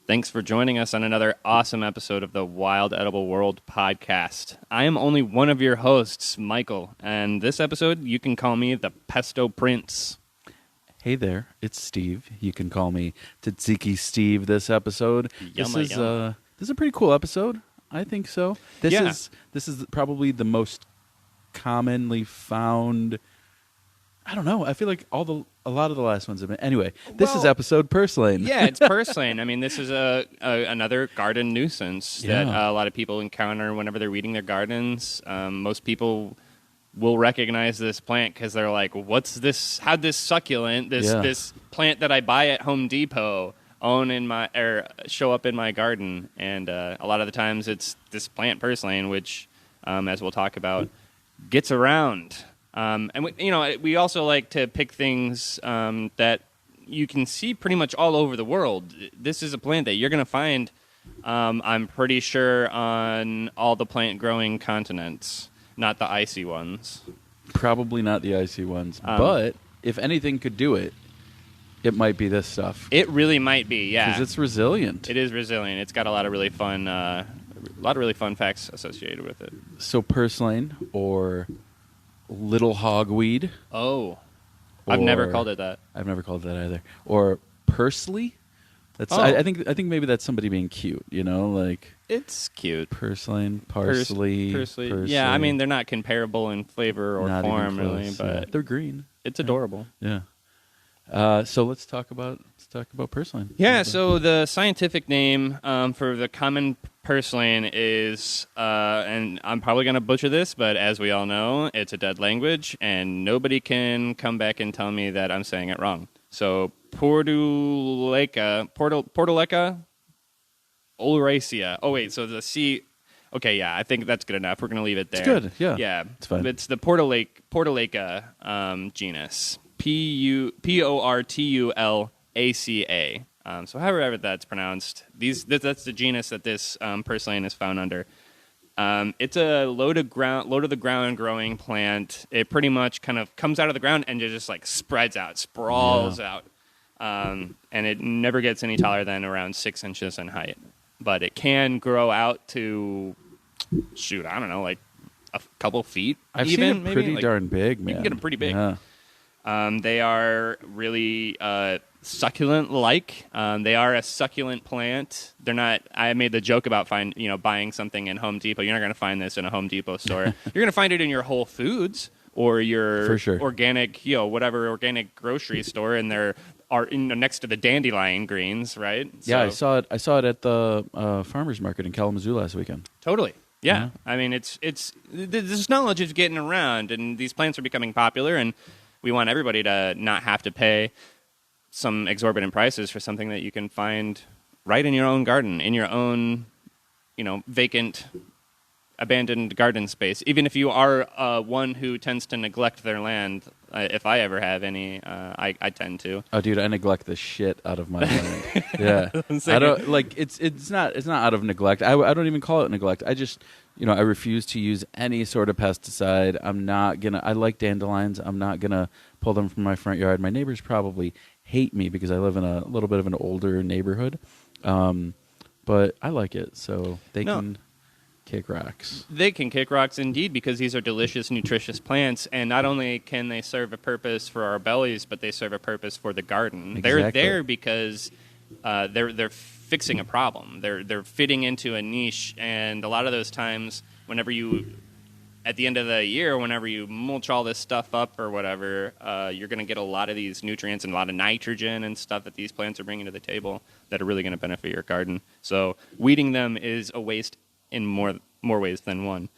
Thanks for joining us on another awesome episode of the Wild Edible World podcast. I am only one of your hosts, Michael, and this episode you can call me the Pesto Prince. Hey there, it's Steve. You can call me Tzatziki Steve this episode. This is a pretty cool episode. I think so. This is probably the most commonly found. I don't know. I feel like a lot of the last ones have been. Anyway, this is episode Purslane. Yeah, it's Purslane. I mean, this is another garden nuisance that a lot of people encounter whenever they're weeding their gardens. Most people will recognize this plant because they're like, "What's this? How'd this succulent, this plant that I buy at Home Depot, show up in my garden?" And a lot of the times, it's this plant Purslane, which, as we'll talk about, gets around. And we also like to pick things that you can see pretty much all over the world. This is a plant that you're going to find, I'm pretty sure, on all the plant-growing continents, not the icy ones. Probably not the icy ones. But if anything could do it, it might be this stuff. It really might be, yeah. Because it's resilient. It is resilient. It's got a lot of really fun facts associated with it. So Purslane, or little hogweed. Oh, I've never called it that. I've never called it that either. Or Pursley. I think maybe that's somebody being cute. Like it's cute. Purslane, parsley. Pursley. Yeah, I mean they're not comparable in flavor or form really, but they're green. It's adorable. Yeah. So let's talk about Purslane. Yeah. So the scientific name for the common Purslane is, and I'm probably going to butcher this, but as we all know, it's a dead language, and nobody can come back and tell me that I'm saying it wrong. So Portulaca, oleracea. Oh wait, so the C. Okay, yeah, I think that's good enough. We're going to leave it there. It's good. Yeah. Yeah, it's fine. It's the Portulaca genus. Portulaca. So however that's pronounced, that's the genus that this Purslane is found under. It's a low to the ground growing plant. It pretty much kind of comes out of the ground and just like spreads out, sprawls out, and it never gets any taller than around 6 inches in height. But it can grow out to, I don't know, like a couple feet. I've seen it pretty darn big, man. You can get them pretty big. Yeah. They are really succulent-like. They are a succulent plant. They're not. I made the joke about buying something in Home Depot. You're not going to find this in a Home Depot store. You're going to find it in your Whole Foods or your organic, whatever organic grocery store, and they're next to the dandelion greens, right? Yeah, so, I saw it at the farmers market in Kalamazoo last weekend. Totally. Yeah. I mean, it's this knowledge is getting around, and these plants are becoming popular, and we want everybody to not have to pay some exorbitant prices for something that you can find right in your own garden, in your own, vacant, abandoned garden space. Even if you are one who tends to neglect their land, if I ever have any, I tend to. Oh, dude, I neglect the shit out of my land. Yeah, I don't like. It's not out of neglect. I don't even call it neglect. I just. I refuse to use any sort of pesticide. I like dandelions. I'm not going to pull them from my front yard. My neighbors probably hate me because I live in a little bit of an older neighborhood. But I like it, so they can kick rocks. They can kick rocks indeed, because these are delicious, nutritious plants, and not only can they serve a purpose for our bellies, but they serve a purpose for the garden. Exactly. They're there because they're fixing a problem. They're fitting into a niche, and a lot of those times, at the end of the year, whenever you mulch all this stuff up or whatever, you're going to get a lot of these nutrients and a lot of nitrogen and stuff that these plants are bringing to the table that are really going to benefit your garden. So weeding them is a waste in more ways than one.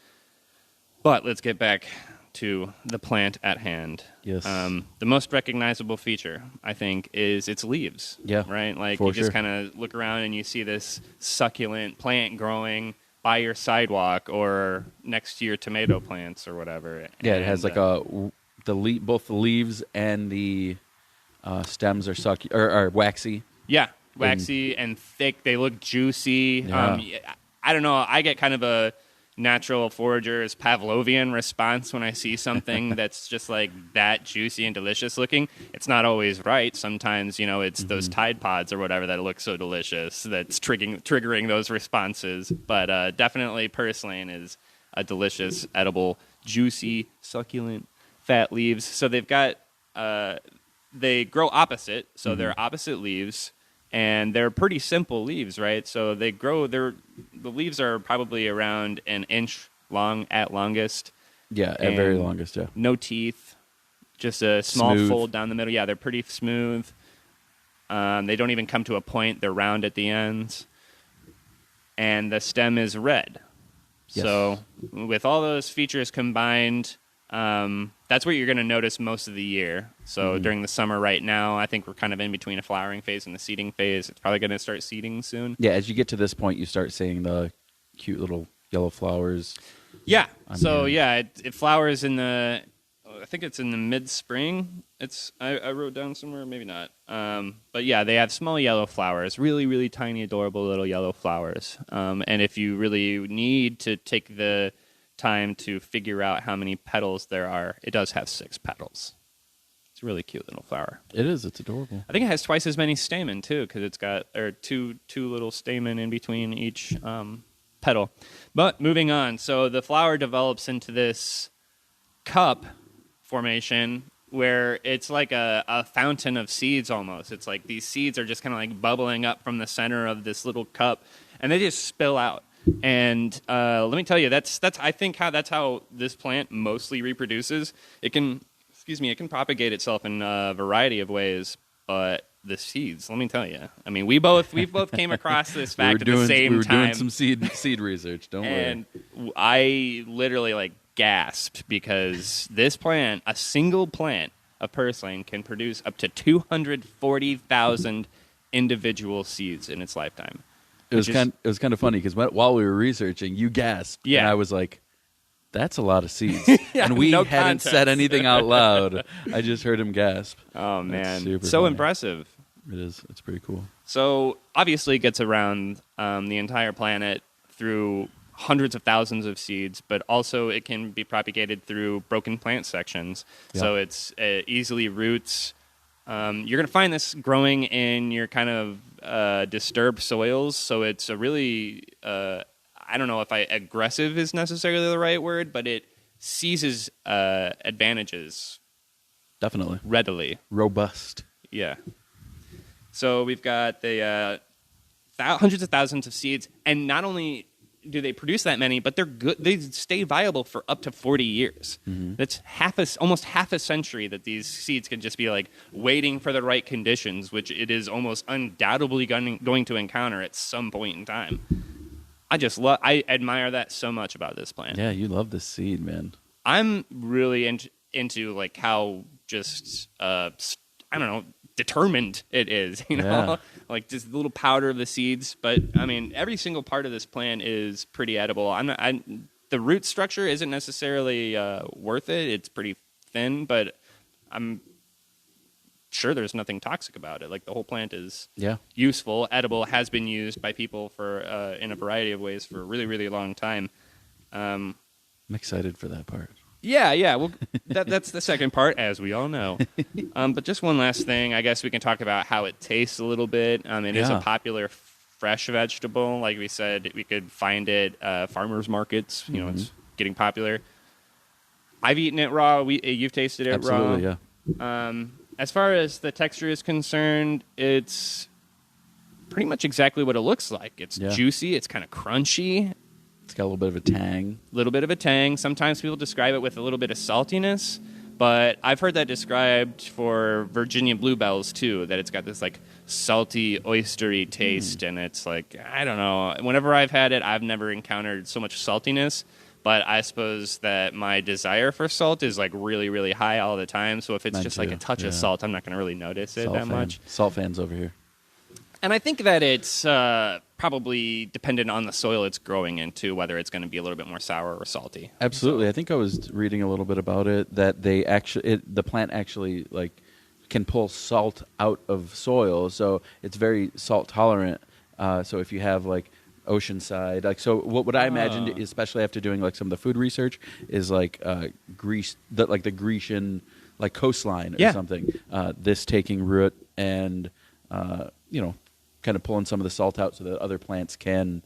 But let's get back to the plant at hand. Yes. The most recognizable feature, I think, is its leaves. Yeah. Right? Like, you just kind of look around and you see this succulent plant growing by your sidewalk or next to your tomato plants or whatever. Yeah, it has like both the leaves and the stems are waxy. Yeah, waxy and thick. They look juicy. Yeah. I don't know. I get kind of a natural forager's Pavlovian response when I see something that's just like that juicy and delicious looking. It's not always right. Sometimes, it's those Tide Pods or whatever that look so delicious that's triggering those responses. But definitely Purslane is a delicious, edible, juicy, succulent, fat leaves. So they've got, they grow opposite. So they're opposite leaves. And they're pretty simple leaves, right? So they grow, the leaves are probably around an inch long at longest. Yeah, at very longest, yeah. No teeth, just a small Smooth. fold down the middle. Yeah, they're pretty smooth. They don't even come to a point. They're round at the ends. And the stem is red. Yes. So with all those features combined, that's what you're going to notice most of the year. So during the summer right now, I think we're kind of in between a flowering phase and the seeding phase. It's probably going to start seeding soon. Yeah, as you get to this point, you start seeing the cute little yellow flowers. Yeah. So, it flowers in I think it's in the mid-spring. I wrote down somewhere, maybe not. But yeah, they have small yellow flowers, really, really tiny, adorable little yellow flowers. And if you really need to take the time to figure out how many petals there are, it does have 6 petals. It's a really cute little flower. It is. It's adorable. I think it has twice as many stamen too, because it's got two little stamen in between each petal. But moving on, so the flower develops into this cup formation where it's like a fountain of seeds almost. It's like these seeds are just kind of like bubbling up from the center of this little cup, and they just spill out. And let me tell you, that's I think that's how this plant mostly reproduces. It can propagate itself in a variety of ways, but the seeds, let me tell you. I mean, we both came across this fact at the same time. We were doing some seed research. Don't worry. And I literally gasped because this plant, a single plant of purslane, can produce up to 240,000 individual seeds in its lifetime. It was kind of funny because while we were researching, you gasped, and I was like, "That's a lot of seeds," and we hadn't said anything out loud. I just heard him gasp. Oh man, super so funny. Impressive! It is. It's pretty cool. So obviously, it gets around the entire planet through hundreds of thousands of seeds, but also it can be propagated through broken plant sections. Yeah. So it's easily roots. You're going to find this growing in your kind of disturbed soils, so it's a really, I don't know if aggressive is necessarily the right word, but it seizes advantages. Definitely. Readily. Robust. Yeah. So we've got the hundreds of thousands of seeds, and not only do they produce that many, but they're good. They stay viable for up to 40 years. That's almost half a century that these seeds can just be waiting for the right conditions, which it is almost undoubtedly going to encounter at some point in time. I admire that so much about this plant. Yeah, you love this seed, man. I'm really into how just I don't know, determined it is, Yeah. Just the little powder of the seeds. But I mean, every single part of this plant is pretty edible. The root structure isn't necessarily worth it. It's pretty thin, but I'm sure there's nothing toxic about it. The whole plant is useful, edible, has been used by people for in a variety of ways for a really, really long time. I'm excited for that part. Yeah. Well, that's the second part, as we all know. But just one last thing, I guess we can talk about how it tastes a little bit. It is a popular fresh vegetable. Like we said, we could find it farmers markets. It's getting popular. I've eaten it raw. You've tasted it raw. Absolutely, yeah. As far as the texture is concerned, it's pretty much exactly what it looks like. It's juicy. It's kind of crunchy. It's got a little bit of a tang. Sometimes people describe it with a little bit of saltiness, but I've heard that described for Virginia bluebells too, that it's got this salty, oystery taste, and it's I don't know. Whenever I've had it, I've never encountered so much saltiness, but I suppose that my desire for salt is really, really high all the time, so if it's just a touch of salt, I'm not going to really notice it that much. Salt fans over here. And I think that it's probably dependent on the soil it's growing into, whether it's going to be a little bit more sour or salty. Absolutely. I think I was reading a little bit about it, that the plant actually can pull salt out of soil, so it's very salt tolerant. So if you have oceanside. Like, so what I imagined, especially after doing like some of the food research, is like Greece, the Grecian like coastline or something. This taking root and kind of pulling some of the salt out so that other plants can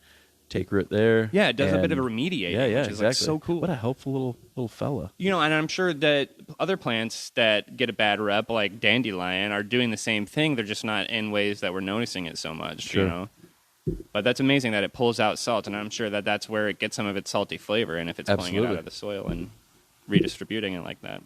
take root there. Yeah, it does a bit of a remediating, which is like so cool. What a helpful little fella. And I'm sure that other plants that get a bad rep, like dandelion, are doing the same thing. They're just not in ways that we're noticing it so much, Sure. But that's amazing that it pulls out salt, and I'm sure that that's where it gets some of its salty flavor, and if it's pulling it out of the soil and redistributing it like that.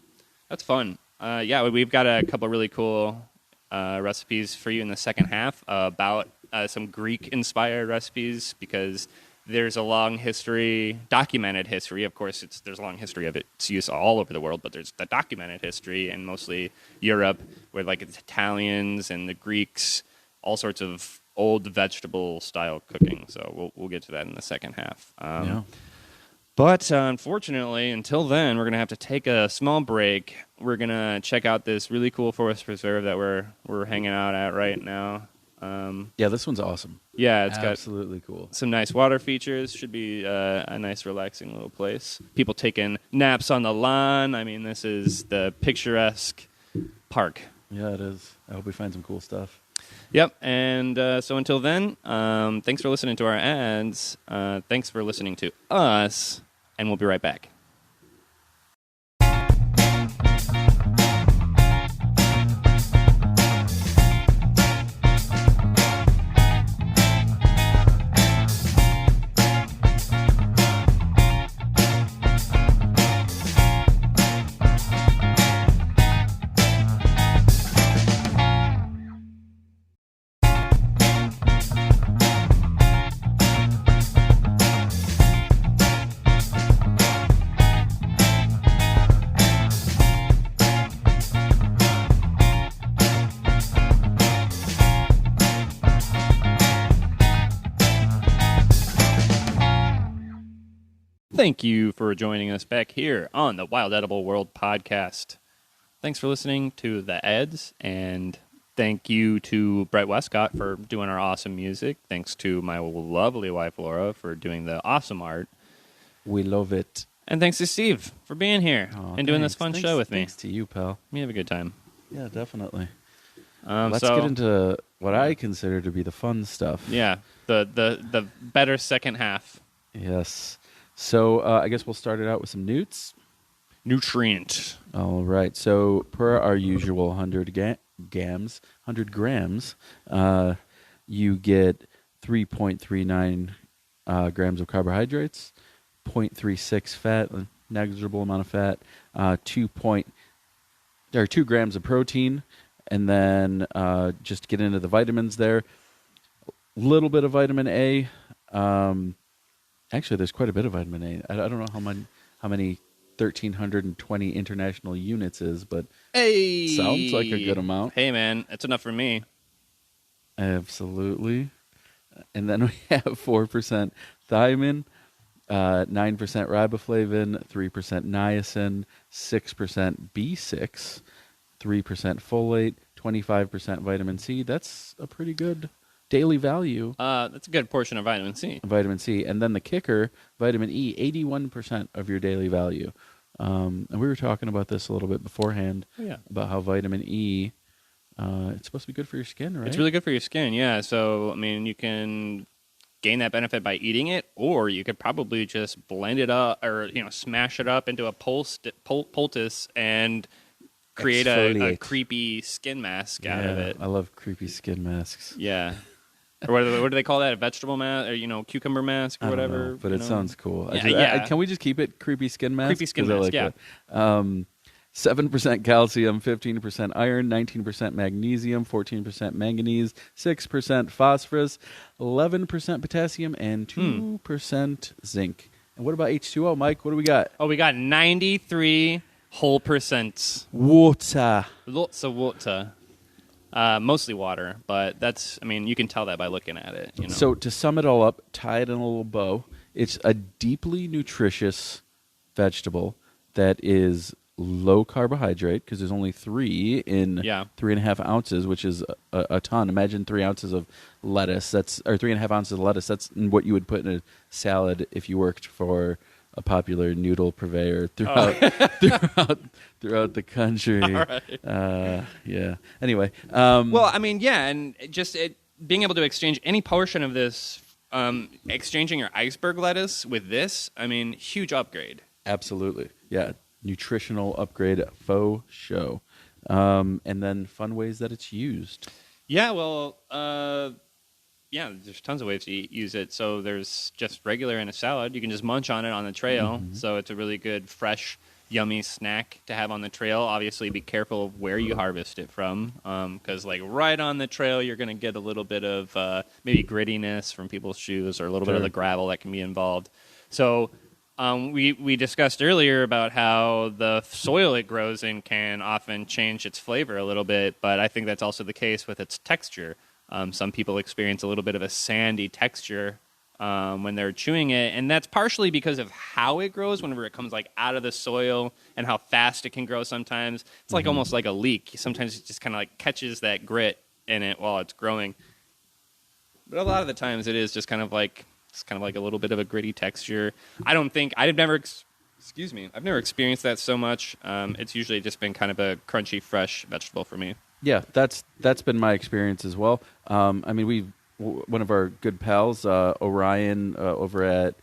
That's fun. We've got a couple of really cool recipes for you in the second half about some Greek-inspired recipes, because there's a long history, documented history. Of course, there's a long history of its use all over the world, but there's the documented history in mostly Europe, where like it's Italians and the Greeks, all sorts of old vegetable-style cooking. So we'll get to that in the second half. But unfortunately, until then, we're going to have to take a small break. We're going to check out this really cool forest preserve that we're hanging out at right now. This one's awesome. Yeah, it's absolutely cool. Some nice water features. Should be a nice, relaxing little place. People taking naps on the lawn. I mean, this is the picturesque park. Yeah, it is. I hope we find some cool stuff. Yep, and so until then, thanks for listening to our ads. Thanks for listening to us, and we'll be right back. Thank you for joining us back here on the Wild Edible World podcast. Thanks for listening to the ads, and thank you to Brett Westcott for doing our awesome music. Thanks to my lovely wife, Laura, for doing the awesome art. We love it. And thanks to Steve for being here and doing this fun show with me. Thanks to you, pal. We have a good time. Yeah, definitely. Let's get into what I consider to be the fun stuff. Yeah, the better second half. Yes. So I guess we'll start it out with some newts. Nutrient. All right. So per our usual 100 grams, you get 3.39 grams of carbohydrates, 0.36 fat, a negligible amount of fat, 2 grams of protein, and then just to get into the vitamins there, a little bit of vitamin A. Actually, there's quite a bit of vitamin A. I don't know how many 1,320 international units is, but sounds like a good amount. Hey, man, that's enough for me. Absolutely. And then we have 4% thiamine, 9% riboflavin, 3% niacin, 6% B6, 3% folate, 25% vitamin C. That's a pretty good daily value. That's a good portion of vitamin C. Vitamin C. And then the kicker, vitamin E, 81% of your daily value. And we were talking about this a little bit beforehand, about how vitamin E, it's supposed to be good for your skin, right? It's really good for your skin, yeah. So, I mean, you can gain that benefit by eating it, or you could probably just blend it up or, smash it up into a poultice and create a creepy skin mask out of it. I love creepy skin masks. Yeah. Or what do they call that? A vegetable mask, or cucumber mask, or whatever. Know, but it sounds cool. Yeah. Can we just keep it creepy skin mask? Creepy skin mask. Yeah. 7% calcium, 15% iron, 19% magnesium, 14% manganese, 6% phosphorus, 11% potassium, and 2% zinc. And what about H2O, Mike? What do we got? Oh, we got 93 whole percent. Water. Lots of water. Mostly water, but you can tell that by looking at it. So to sum it all up, tie it in a little bow, it's a deeply nutritious vegetable that is low carbohydrate because there's only 3 in 3.5 ounces, which is a ton. Imagine 3 ounces of lettuce. Or 3.5 ounces of lettuce. That's what you would put in a salad if you worked for a popular noodle purveyor throughout throughout the country. All right. Yeah. Anyway. Well, I mean, yeah, and just being able to exchange any portion of this, exchanging your iceberg lettuce with this, I mean, huge upgrade. Absolutely. Yeah. Nutritional upgrade faux show. And then fun ways that it's used. Yeah, well, there's tons of ways to use it. So there's just regular in a salad. You can just munch on it on the trail. Mm-hmm. So it's a really good, fresh, yummy snack to have on the trail. Obviously, be careful of where you harvest it from, because like right on the trail, you're going to get a little bit of maybe grittiness from people's shoes or a little bit of the gravel that can be involved. So we discussed earlier about how the soil it grows in can often change its flavor a little bit, but I think that's also the case with its texture. Some people experience a little bit of a sandy texture when they're chewing it, and that's partially because of how it grows whenever it comes like out of the soil and how fast it can grow sometimes. It's like almost like a leek. Sometimes it just kind of like catches that grit in it while it's growing. But a lot of the times it is just kind of like a little bit of a gritty texture. I've never experienced that so much. It's usually just been kind of a crunchy, fresh vegetable for me. Yeah, that's been my experience as well. I mean, one of our good pals, Orion, over at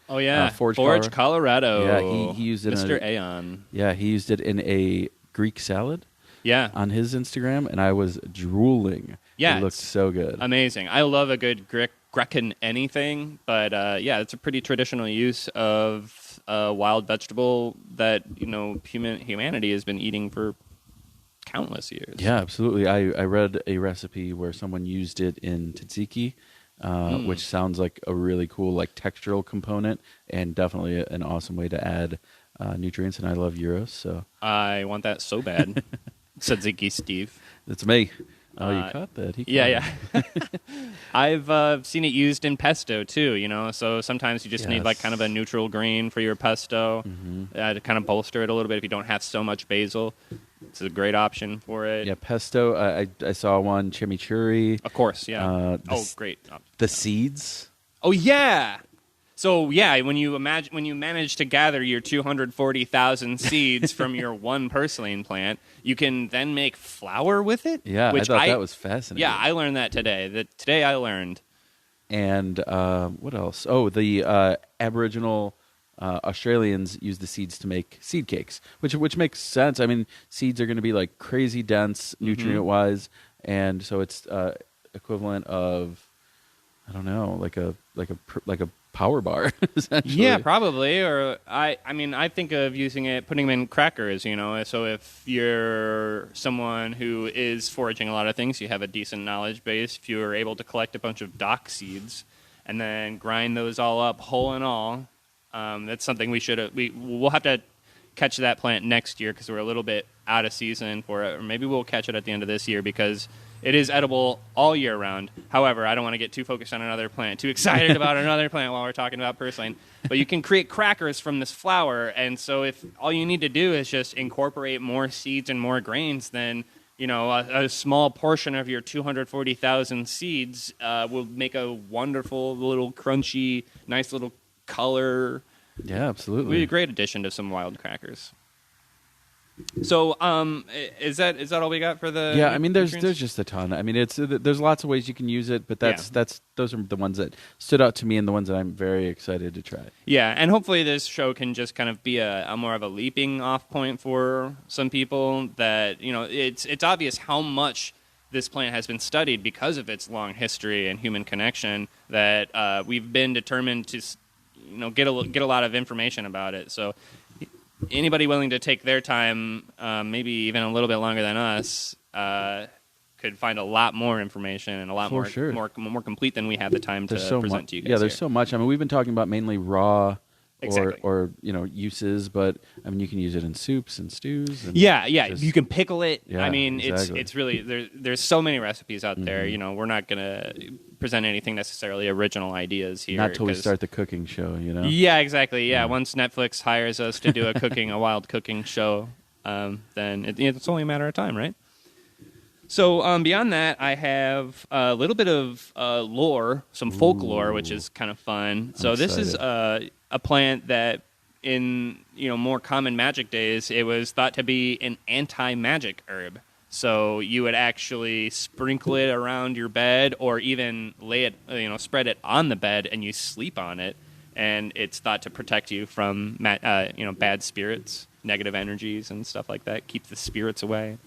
Forge, Colorado. Yeah, he used it. Mr. Aeon. Yeah, he used it in a Greek salad. Yeah, on his Instagram, and I was drooling. Yeah, it looked so good. Amazing. I love a good Grecan anything, but it's a pretty traditional use of a wild vegetable that humanity has been eating for countless years. Yeah, absolutely. I read a recipe where someone used it in tzatziki, which sounds like a really cool like textural component, and definitely an awesome way to add nutrients. And I love gyros, so I want that so bad. Tzatziki Steve. That's me. Oh, you caught that. Yeah. I've seen it used in pesto too, so sometimes you just need like kind of a neutral green for your pesto to kind of bolster it a little bit if you don't have so much basil. It's a great option for it. Yeah, pesto. I saw one chimichurri. Of course, yeah. Great. The seeds. Oh yeah. So yeah, when you manage to gather your 240,000 seeds from your one purslane plant, you can then make flour with it. Yeah, I thought that was fascinating. Yeah, I learned that today. Today I learned. And what else? Oh, the Aboriginal Australians use the seeds to make seed cakes, which makes sense. I mean, seeds are going to be like crazy dense nutrient-wise, and so it's equivalent of, I don't know, like a power bar, essentially. Yeah, probably. Or I think of putting them in crackers, So if you're someone who is foraging a lot of things, you have a decent knowledge base. If you're able to collect a bunch of dock seeds and then grind those all up whole and all, that's something we'll have to catch that plant next year because we're a little bit out of season for it. Or maybe we'll catch it at the end of this year because it is edible all year round. However, I don't want to get too focused on another plant, too excited about another plant while we're talking about purslane. But you can create crackers from this flour, and so if all you need to do is just incorporate more seeds and more grains, then a small portion of your 240,000 seeds will make a wonderful little crunchy, nice little color. Yeah, absolutely. It would be a great addition to some wild crackers. So, is that all we got for the? Yeah, I mean, there's just a ton. I mean, there's lots of ways you can use it, but those are the ones that stood out to me and the ones that I'm very excited to try. Yeah, and hopefully this show can just kind of be a more of a leaping off point for some people. That it's obvious how much this plant has been studied because of its long history and human connection. That we've been determined to get a lot of information about it. So. Anybody willing to take their time, maybe even a little bit longer than us, could find a lot more information and a lot more complete than we have the time to present to you guys. Yeah, there's so much. I mean, we've been talking about mainly raw or uses, but I mean, you can use it in soups and stews. And you can pickle it. Yeah, I mean, exactly. it's really there's so many recipes out there. We're not gonna present anything necessarily original ideas here. Not till we start the cooking show, Yeah, exactly. Yeah, once Netflix hires us to do a wild cooking show. then it's only a matter of time, right? So beyond that, I have a little bit of lore, some folklore, which is kind of fun. So this is a plant that in more common magic days, it was thought to be an anti-magic herb. So you would actually sprinkle it around your bed, or even lay it, spread it on the bed, and you sleep on it. And it's thought to protect you from bad spirits, negative energies, and stuff like that. Keep the spirits away.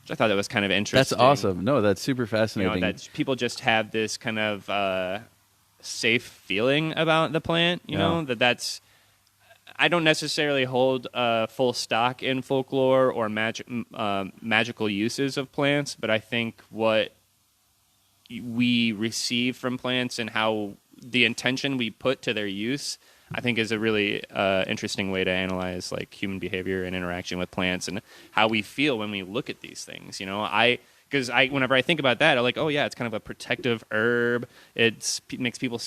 Which I thought that was kind of interesting. That's awesome. No, that's super fascinating. That people just have this kind of safe feeling about the plant. That's. I don't necessarily hold full stock in folklore or magical uses of plants, but I think what we receive from plants and how the intention we put to their use, I think, is a really interesting way to analyze like human behavior and interaction with plants and how we feel when we look at these things. Because whenever I think about that, I'm like, oh yeah, it's kind of a protective herb. It makes people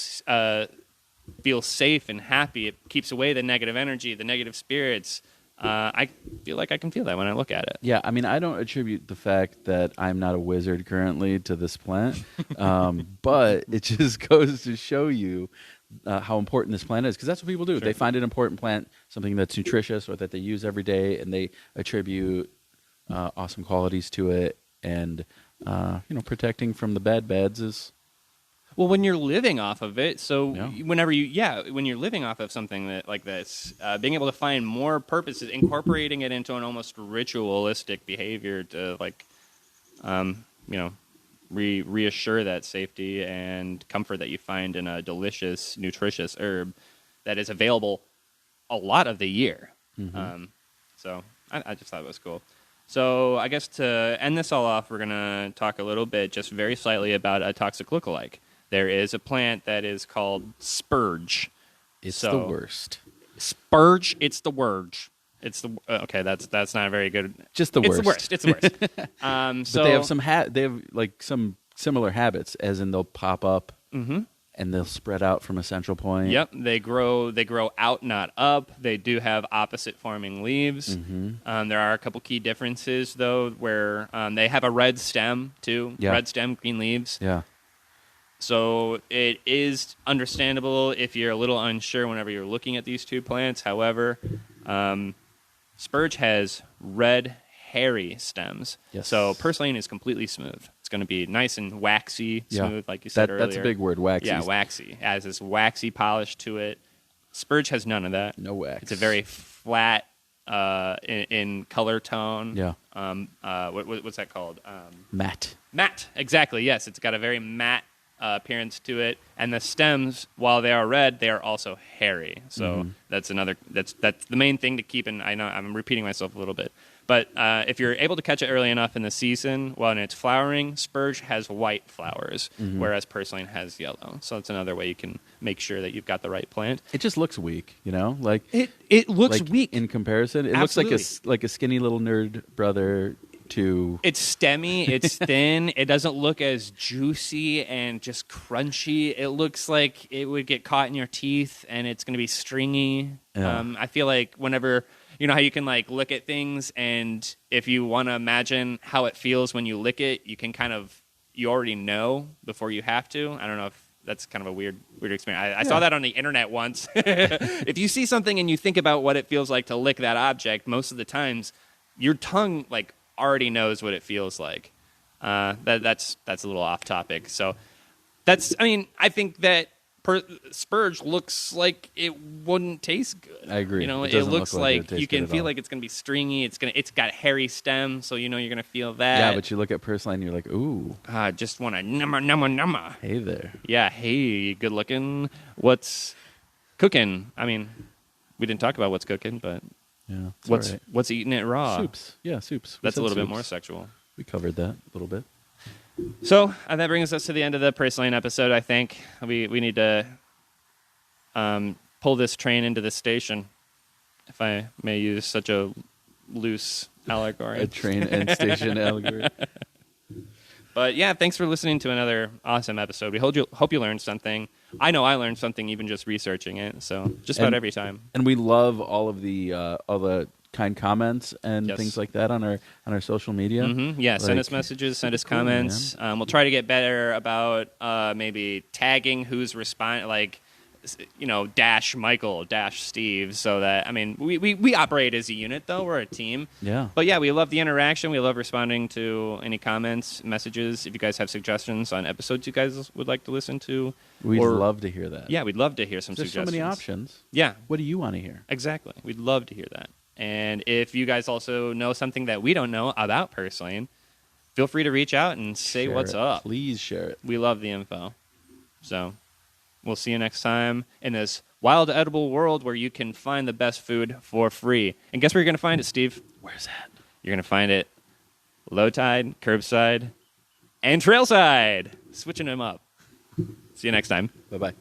feel safe and happy. It keeps away the negative energy, the negative spirits. I feel like I can feel that when I look at it. Yeah, I mean, I don't attribute the fact that I'm not a wizard currently to this plant, but it just goes to show you how important this plant is, because that's what people do. Sure. They find an important plant, something that's nutritious or that they use every day, and they attribute awesome qualities to it. And protecting from the bad beds is. Well, when you're living off of it, when you're living off of something like this, being able to find more purposes, incorporating it into an almost ritualistic behavior to reassure that safety and comfort that you find in a delicious, nutritious herb that is available a lot of the year. Mm-hmm. So I just thought it was cool. So I guess to end this all off, we're going to talk a little bit, just very slightly, about a toxic lookalike. There is a plant that is called spurge. It's the worst. Spurge, it's the worst. It's the okay. That's not very good. Just the worst. It's the worst. But they have they have like some similar habits, as in they'll pop up and they'll spread out from a central point. Yep, they grow out, not up. They do have opposite forming leaves. Mm-hmm. There are a couple key differences though, where they have a red stem too. Yeah. Red stem, green leaves. Yeah. So it is understandable if you're a little unsure whenever you're looking at these two plants. However, spurge has red, hairy stems. Yes. So Purslane is completely smooth. It's going to be nice and waxy, smooth, like you said earlier. That's a big word, waxy. Yeah, waxy. It has this waxy polish to it. Spurge has none of that. No wax. It's a very flat in color tone. Yeah. What's that called? Matte. Matte, exactly, yes. It's got a very matte appearance to it, and the stems, while they are red, they are also hairy. So that's the main thing to keep in. I know I'm repeating myself a little bit, but if you're able to catch it early enough in the season when it's flowering, spurge has white flowers, whereas Purslane has yellow. So that's another way you can make sure that you've got the right plant. It just looks weak, like it looks weak in comparison. It Absolutely. looks like a skinny little nerd brother. It's stemmy, it's thin, it doesn't look as juicy and just crunchy. It looks like it would get caught in your teeth and it's going to be stringy. Yeah. I feel like whenever, how you can like look at things, and if you want to imagine how it feels when you lick it, you can you already know before you have to. I don't know if that's kind of a weird experience. I saw that on the internet once. If you see something and you think about what it feels like to lick that object, most of the times your tongue already knows what it feels like. That's a little off topic. So I think that spurge looks like it wouldn't taste good. I agree. It looks like you can feel like it's going to be stringy. It's got hairy stems, so you're going to feel that. Yeah, but you look at Purslane and you're like, ooh. I just want to numma. Hey there. Yeah, hey, good looking. What's cooking? I mean, we didn't talk about what's cooking, but yeah, what's eating it raw? Soups. Yeah, soups. That's a little bit more sexual. We covered that a little bit. So that brings us to the end of the Purslane episode. I think we need to pull this train into the station, if I may use such a loose allegory. A train and station allegory. But yeah, thanks for listening to another awesome episode. We hope you learned something. I know I learned something even just researching it. So just about every time. And we love all the kind comments and things like that on our social media. Mm-hmm. Yeah, send us messages, send us comments. We'll try to get better about maybe tagging who's responding, like, dash Michael, dash Steve, so that, I mean, we operate as a unit, though. We're a team. Yeah. But yeah, we love the interaction. We love responding to any comments, messages. If you guys have suggestions on episodes you guys would like to listen to. We'd love to hear that. Yeah, we'd love to hear some There's suggestions. so many options. Yeah. What do you want to hear? Exactly. We'd love to hear that. And if you guys also know something that we don't know about Purslane, feel free to reach out and say what's up. Please share it. We love the info. So we'll see you next time in this wild edible world where you can find the best food for free. And guess where you're going to find it, Steve? Where's that? You're going to find it low tide, curbside, and trailside. Switching them up. See you next time. Bye-bye.